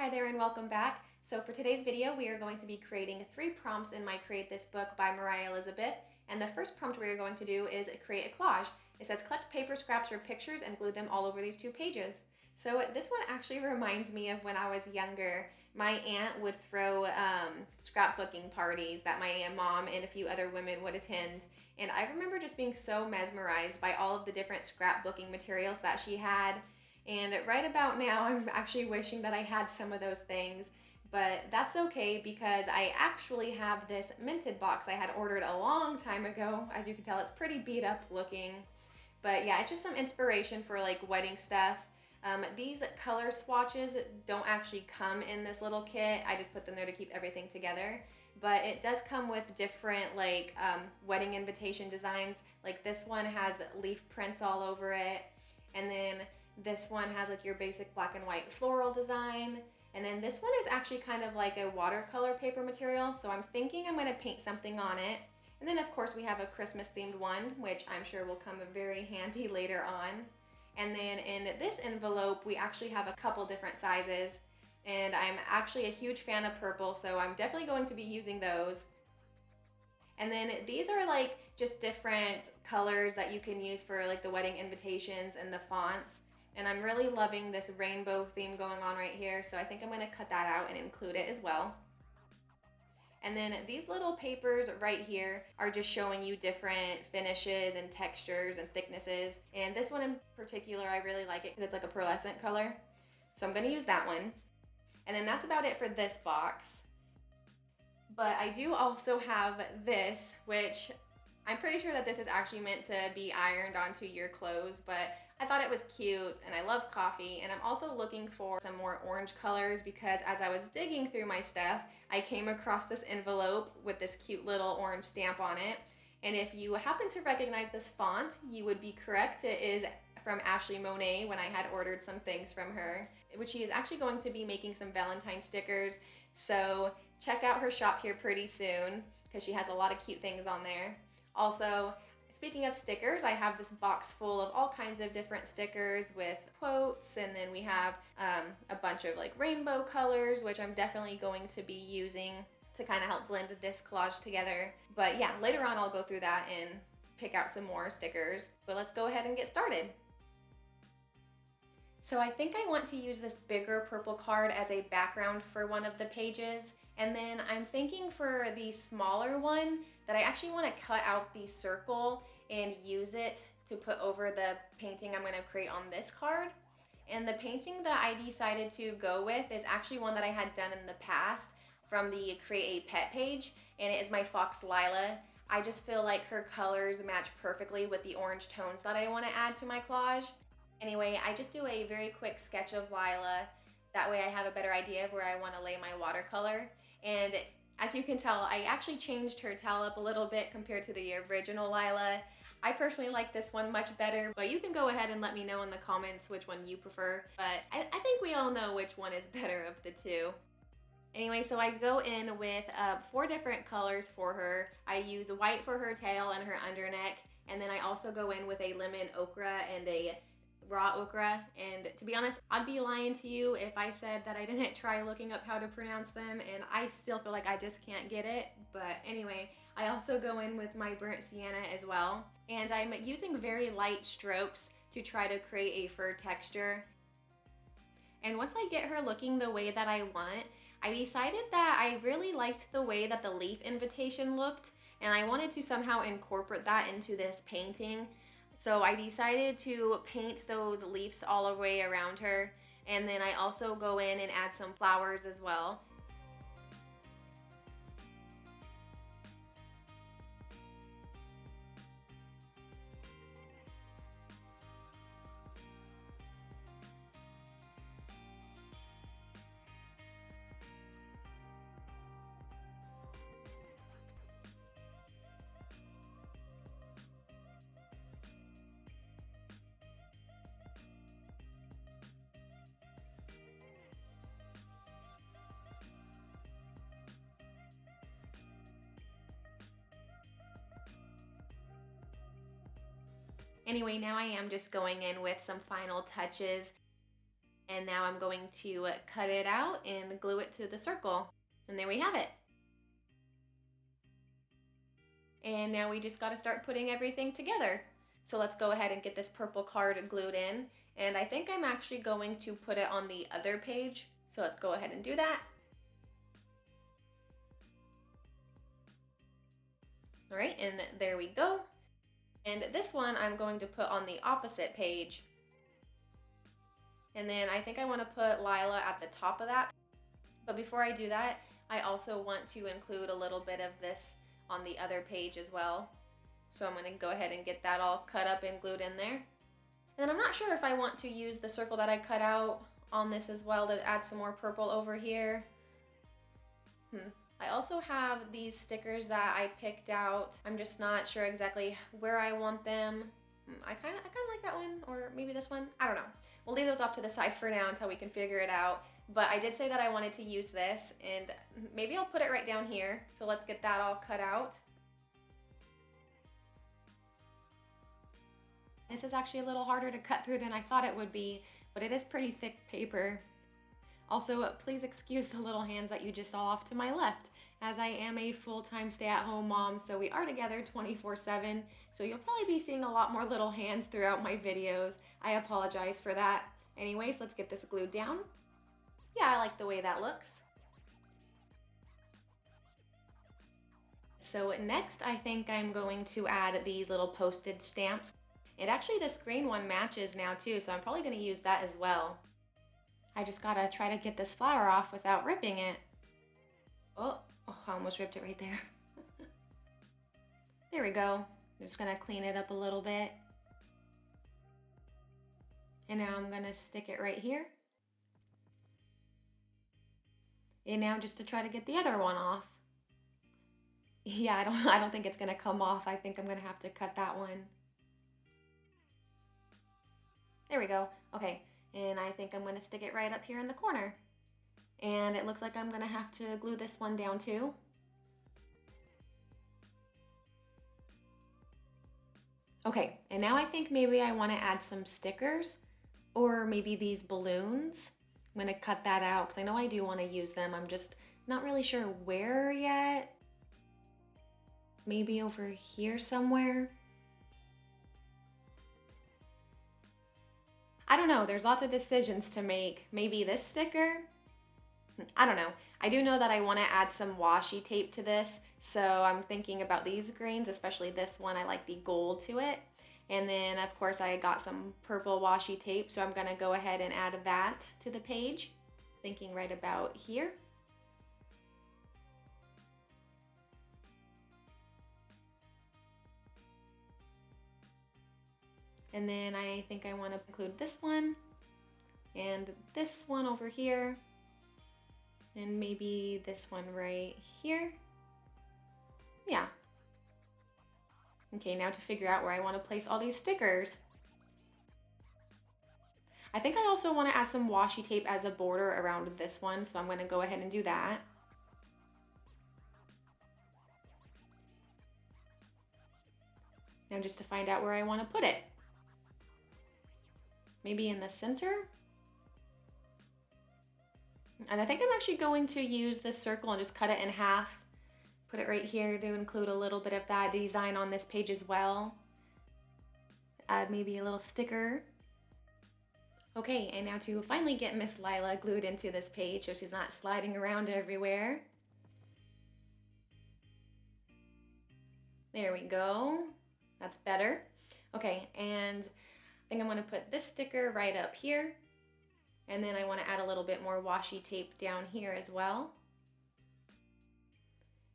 Hi there and welcome back. So for today's video, we are going to be creating 3 prompts in my Create This Book by Mariah Elizabeth. And the first prompt we are going to do is create a collage. It says collect paper scraps or pictures and glue them all over these 2 pages. So this one actually reminds me of when I was younger. My aunt would throw scrapbooking parties that my mom and a few other women would attend. And I remember just being so mesmerized by all of the different scrapbooking materials that she had. And right about now, I'm actually wishing that I had some of those things, but that's okay because I actually have this minted box I had ordered a long time ago. As you can tell, it's pretty beat up looking, but yeah, it's just some inspiration for like wedding stuff. These color swatches don't actually come in this little kit. I just put them there to keep everything together, but it does come with different like wedding invitation designs. Like this one has leaf prints all over it, and then this one has like your basic black and white floral design. And then this one is actually kind of like a watercolor paper material. So I'm thinking I'm gonna paint something on it. And then of course we have a Christmas themed one, which I'm sure will come very handy later on. And then in this envelope, we actually have a couple different sizes. And I'm actually a huge fan of purple, so I'm definitely going to be using those. And then these are like just different colors that you can use for like the wedding invitations and the fonts. And I'm really loving this rainbow theme going on right here, so I think I'm gonna cut that out and include it as well. And then these little papers right here are just showing you different finishes and textures and thicknesses. And this one in particular, I really like it because it's like a pearlescent color. So I'm gonna use that one. And then that's about it for this box. But I do also have this, which I'm pretty sure that this is actually meant to be ironed onto your clothes, but I thought it was cute and I love coffee, and I'm also looking for some more orange colors because as I was digging through my stuff, I came across this envelope with this cute little orange stamp on it. And if you happen to recognize this font, you would be correct. It is from Ashley Monet when I had ordered some things from her, which she is actually going to be making some Valentine stickers. So check out her shop here pretty soon because she has a lot of cute things on there. Also, speaking of stickers, I have this box full of all kinds of different stickers with quotes, and then we have a bunch of like rainbow colors, which I'm definitely going to be using to kind of help blend this collage together. But yeah, later on I'll go through that and pick out some more stickers. But let's go ahead and get started. So I think I want to use this bigger purple card as a background for one of the pages. And then I'm thinking for the smaller one that I actually want to cut out the circle and use it to put over the painting I'm going to create on this card. And the painting that I decided to go with is actually one that I had done in the past from the Create a Pet page, and it is my Fox Lila. I just feel like her colors match perfectly with the orange tones that I want to add to my collage. Anyway, I just do a very quick sketch of Lila. That way I have a better idea of where I want to lay my watercolor. And as you can tell, I actually changed her towel up a little bit compared to the original Lila. I personally like this one much better, but you can go ahead and let me know in the comments which one you prefer. But I think we all know which one is better of the two. Anyway, so I go in with 4 different colors for her. I use white for her tail and her underneck, and then I also go in with a lemon ochre and a raw ochre. And to be honest, I'd be lying to you if I said that I didn't try looking up how to pronounce them, and I still feel like I just can't get it. But anyway, I also go in with my burnt sienna as well, and I'm using very light strokes to try to create a fur texture. And once I get her looking the way that I want, I decided that I really liked the way that the leaf invitation looked, and I wanted to somehow incorporate that into this painting. So I decided to paint those leaves all the way around her, and then I also go in and add some flowers as well. Anyway, now I am just going in with some final touches. And now I'm going to cut it out and glue it to the circle. And there we have it. And now we just gotta start putting everything together. So let's go ahead and get this purple card glued in. And I think I'm actually going to put it on the other page. So let's go ahead and do that. All right, and there we go. And this one I'm going to put on the opposite page. And then I think I want to put Lila at the top of that. But before I do that, I also want to include a little bit of this on the other page as well. So I'm going to go ahead and get that all cut up and glued in there. And I'm not sure if I want to use the circle that I cut out on this as well to add some more purple over here. I also have these stickers that I picked out. I'm just not sure exactly where I want them. I kind of like that one, or maybe this one. I don't know. We'll leave those off to the side for now until we can figure it out. But I did say that I wanted to use this, and maybe I'll put it right down here. So let's get that all cut out. This is actually a little harder to cut through than I thought it would be, but it is pretty thick paper. Also, please excuse the little hands that you just saw off to my left, as I am a full-time stay-at-home mom, so we are together 24/7, so you'll probably be seeing a lot more little hands throughout my videos. I apologize for that. Anyways, let's get this glued down. Yeah, I like the way that looks. So next, I think I'm going to add these little postage stamps. And actually this green one matches now too, so I'm probably going to use that as well. I just gotta try to get this flower off without ripping it. Oh, I almost ripped it right there. There we go. I'm just gonna clean it up a little bit. And now I'm gonna stick it right here. And now just to try to get the other one off. Yeah, I don't think it's gonna come off. I think I'm gonna have to cut that one. There we go. Okay. And I think I'm going to stick it right up here in the corner. And it looks like I'm going to have to glue this one down too. Okay, and now I think maybe I want to add some stickers or maybe these balloons. I'm going to cut that out because I know I do want to use them. I'm just not really sure where yet. Maybe over here somewhere. I don't know, there's lots of decisions to make. Maybe this sticker? I don't know. I do know that I want to add some washi tape to this, so I'm thinking about these greens, especially this one. I like the gold to it. And then, of course, I got some purple washi tape, so I'm going to go ahead and add that to the page. Thinking right about here. And then I think I want to include this one and this one over here and maybe this one right here. Yeah. Okay, now to figure out where I want to place all these stickers. I think I also want to add some washi tape as a border around this one, so I'm going to go ahead and do that. Now just to find out where I want to put it. Maybe in the center. And I think I'm actually going to use this circle and just cut it in half. Put it right here to include a little bit of that design on this page as well. Add maybe a little sticker. Okay, and now to finally get Miss Lila glued into this page so she's not sliding around everywhere. There we go. That's better. Okay, and I think I'm going to put this sticker right up here, and then I want to add a little bit more washi tape down here as well.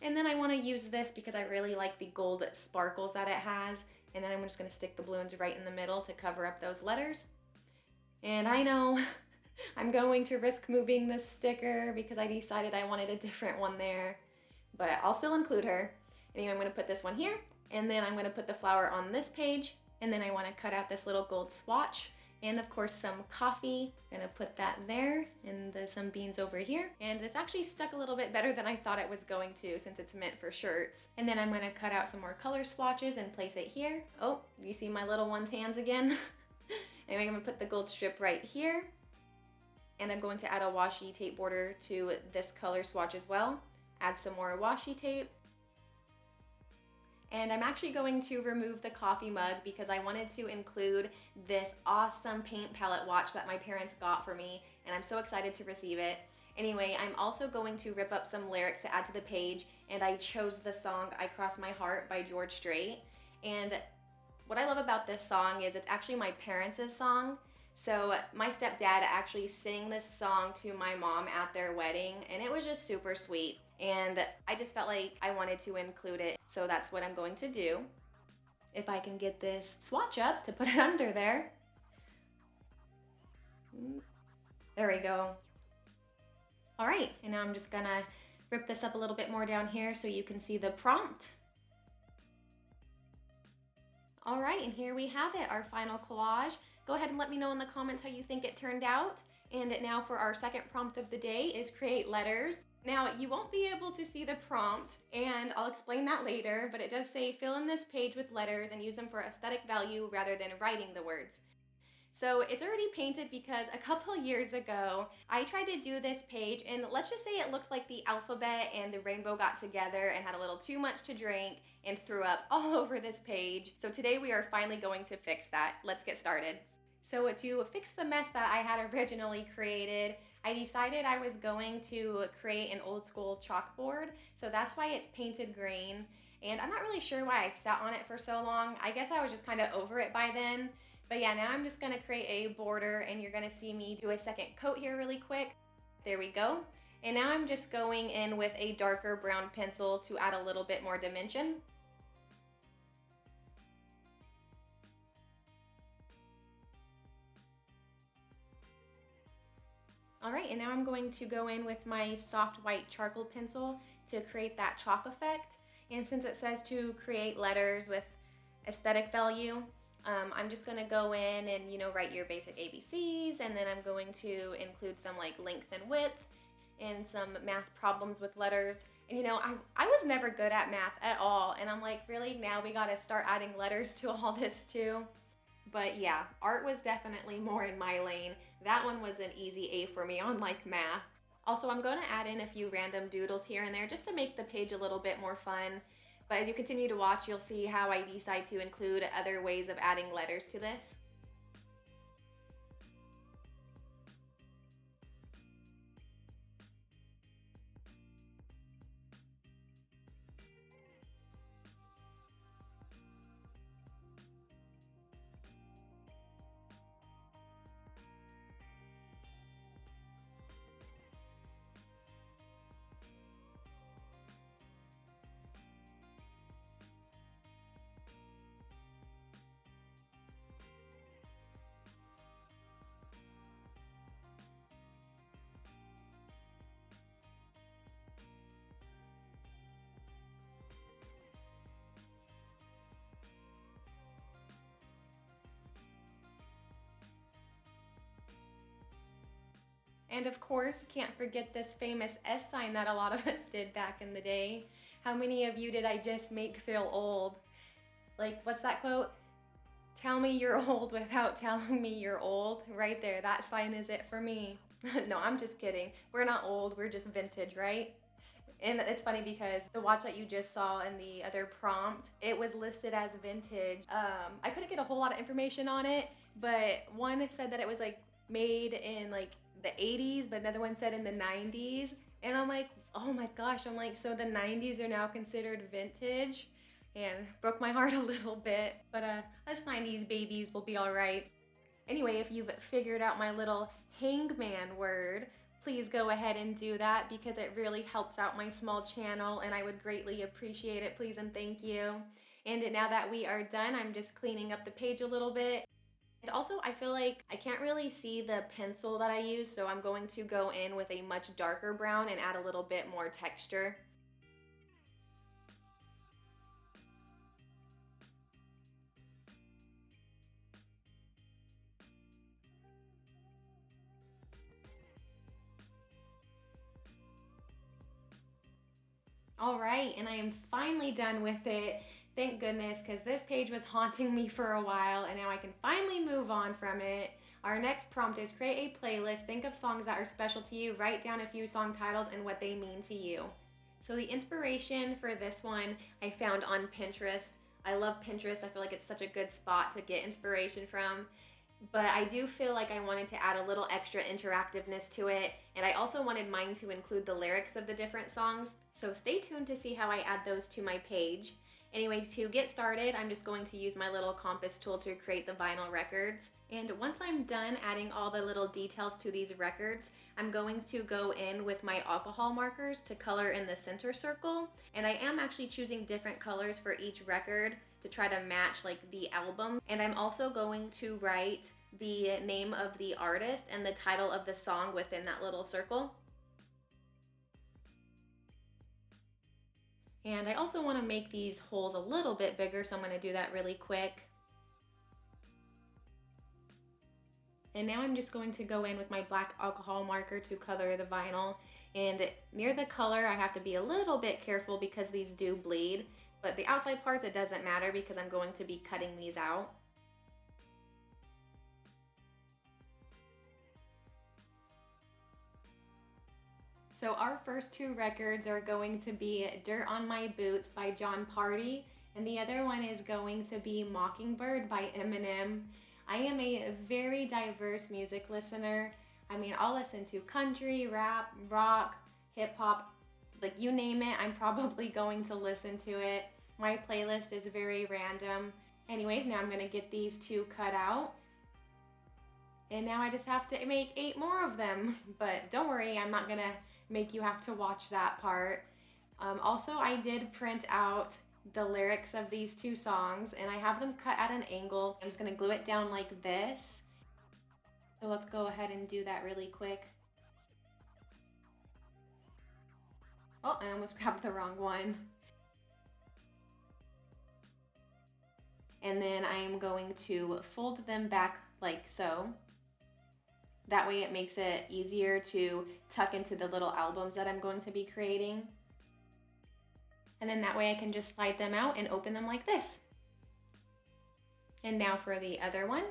And then I want to use this because I really like the gold sparkles that it has, and then I'm just going to stick the balloons right in the middle to cover up those letters. And I know I'm going to risk moving this sticker because I decided I wanted a different one there, but I'll still include her. Anyway, I'm going to put this one here, and then I'm going to put the flower on this page. And then I want to cut out this little gold swatch and of course some coffee. I'm gonna put that there and some beans over here. And it's actually stuck a little bit better than I thought it was going to since it's meant for shirts. And then I'm gonna cut out some more color swatches and place it here. Oh, you see my little one's hands again? Anyway, I'm gonna put the gold strip right here. And I'm going to add a washi tape border to this color swatch as well. Add some more washi tape. And I'm actually going to remove the coffee mug because I wanted to include this awesome paint palette watch that my parents got for me, and I'm so excited to receive it. Anyway, I'm also going to rip up some lyrics to add to the page, and I chose the song I Cross My Heart by George Strait. And what I love about this song is it's actually my parents' song. So my stepdad actually sang this song to my mom at their wedding, and it was just super sweet. And I just felt like I wanted to include it, so that's what I'm going to do. If I can get this swatch up to put it under there. There we go. All right, and now I'm just gonna rip this up a little bit more down here so you can see the prompt. All right, and here we have it, our final collage. Go ahead and let me know in the comments how you think it turned out. And now for our second prompt of the day is create letters. Now, you won't be able to see the prompt, and I'll explain that later, but it does say fill in this page with letters and use them for aesthetic value rather than writing the words. So it's already painted because a couple years ago, I tried to do this page, and let's just say it looked like the alphabet and the rainbow got together and had a little too much to drink and threw up all over this page. So today we are finally going to fix that. Let's get started. So to fix the mess that I had originally created, I decided I was going to create an old school chalkboard. So that's why it's painted green. And I'm not really sure why I sat on it for so long. I guess I was just kind of over it by then. But yeah, now I'm just gonna create a border, and you're gonna see me do a second coat here really quick. There we go. And now I'm just going in with a darker brown pencil to add a little bit more dimension. All right, and now I'm going to go in with my soft white charcoal pencil to create that chalk effect. And since it says to create letters with aesthetic value, I'm just gonna go in and, write your basic ABCs, and then I'm going to include some like length and width and some math problems with letters. And I was never good at math at all, and I'm like, really, now we gotta start adding letters to all this too? But yeah, art was definitely more in my lane. That one was an easy A for me on like math. Also, I'm going to add in a few random doodles here and there just to make the page a little bit more fun. But as you continue to watch, you'll see how I decide to include other ways of adding letters to this. And of course, can't forget this famous S sign that a lot of us did back in the day. How many of you did I just make feel old? Like, what's that quote? Tell me you're old without telling me you're old. Right there, that sign is it for me. No, I'm just kidding. We're not old, we're just vintage, right? And it's funny because the watch that you just saw in the other prompt, it was listed as vintage. I couldn't get a whole lot of information on it, but one said that it was like made in like the 80s, but another one said in the 90s. And I'm like, oh my gosh, I'm like, so the 90s are now considered vintage? And broke my heart a little bit, but us 90s babies will be all right. Anyway, if you've figured out my little hangman word, please go ahead and do that because it really helps out my small channel and I would greatly appreciate it. Please and thank you. And now that we are done, I'm just cleaning up the page a little bit. And also, I feel like I can't really see the pencil that I use, so I'm going to go in with a much darker brown and add a little bit more texture. All right, and I am finally done with it. Thank goodness, because this page was haunting me for a while and now I can finally move on from it. Our next prompt is create a playlist. Think of songs that are special to you. Write down a few song titles and what they mean to you. So the inspiration for this one I found on Pinterest. I love Pinterest. I feel like it's such a good spot to get inspiration from. But I do feel like I wanted to add a little extra interactiveness to it, and I also wanted mine to include the lyrics of the different songs. So stay tuned to see how I add those to my page. Anyway, to get started, I'm just going to use my little compass tool to create the vinyl records. And once I'm done adding all the little details to these records, I'm going to go in with my alcohol markers to color in the center circle. And I am actually choosing different colors for each record to try to match like the album. And I'm also going to write the name of the artist and the title of the song within that little circle. And I also want to make these holes a little bit bigger, so I'm going to do that really quick. And now I'm just going to go in with my black alcohol marker to color the vinyl. And near the color, I have to be a little bit careful because these do bleed. But the outside parts, it doesn't matter because I'm going to be cutting these out. So our first two records are going to be Dirt on My Boots by Jon Pardi, and the other one is going to be Mockingbird by Eminem. I am a very diverse music listener. I mean, I'll listen to country, rap, rock, hip hop, like you name it, I'm probably going to listen to it. My playlist is very random. Anyways, now I'm gonna get these two cut out. And now I just have to make 8 more of them. But don't worry, I'm not gonna make you have to watch that part. Also, I did print out the lyrics of these 2 songs and I have them cut at an angle. I'm just gonna glue it down like this. So let's go ahead and do that really quick. Oh, I almost grabbed the wrong one. And then I am going to fold them back like so. That way it makes it easier to tuck into the little albums that I'm going to be creating. And then that way I can just slide them out and open them like this. And now for the other one.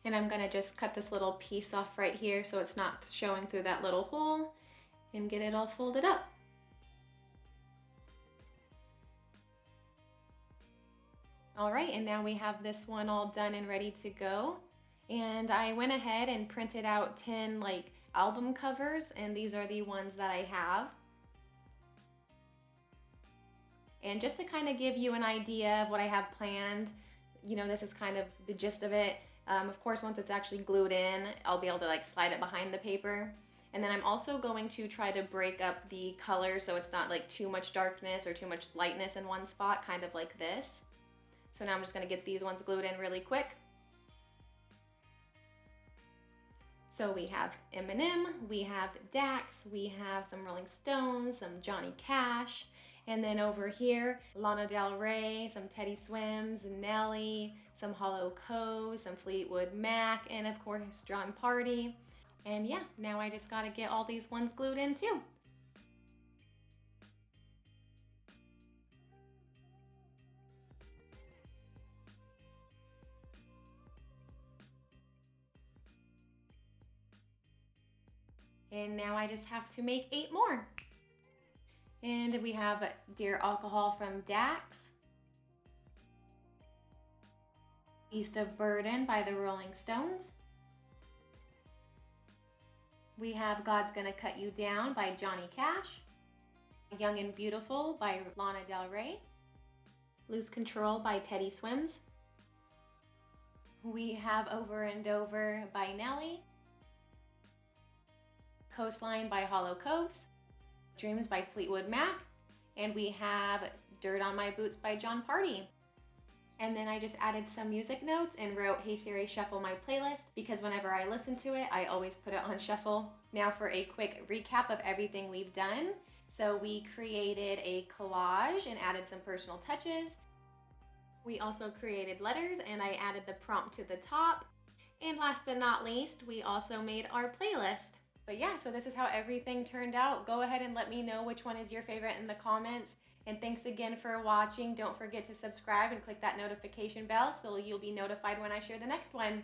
And I'm gonna just cut this little piece off right here so it's not showing through that little hole and get it all folded up. All right, and now we have this one all done and ready to go. And I went ahead and printed out 10 like album covers, and these are the ones that I have. And just to kind of give you an idea of what I have planned, you know, this is kind of the gist of it. Of course, once it's actually glued in, I'll be able to like slide it behind the paper. And then I'm also going to try to break up the color so it's not like too much darkness or too much lightness in one spot, kind of like this. So now I'm just gonna get these ones glued in really quick. So we have Eminem, we have Dax, we have some Rolling Stones, some Johnny Cash, and then over here, Lana Del Rey, some Teddy Swims, Nelly, some Hollow Cove, some Fleetwood Mac, and of course Jon Pardi. And yeah, now I just gotta get all these ones glued in too. And now I just have to make 8 more. And we have Dear Alcohol from Dax, Beast of Burden by the Rolling Stones. We have God's Gonna Cut You Down by Johnny Cash, Young and Beautiful by Lana Del Rey, Lose Control by Teddy Swims. We have Over and Over by Nelly, Coastline by Hollow Coves, Dreams by Fleetwood Mac, and we have Dirt on My Boots by Jon Pardi. And then I just added some music notes and wrote, "Hey Siri, shuffle my playlist," because whenever I listen to it, I always put it on shuffle. Now for a quick recap of everything we've done. So we created a collage and added some personal touches. We also created letters and I added the prompt to the top. And last but not least, we also made our playlist. But yeah, so this is how everything turned out. Go ahead and let me know which one is your favorite in the comments. And thanks again for watching. Don't forget to subscribe and click that notification bell so you'll be notified when I share the next one.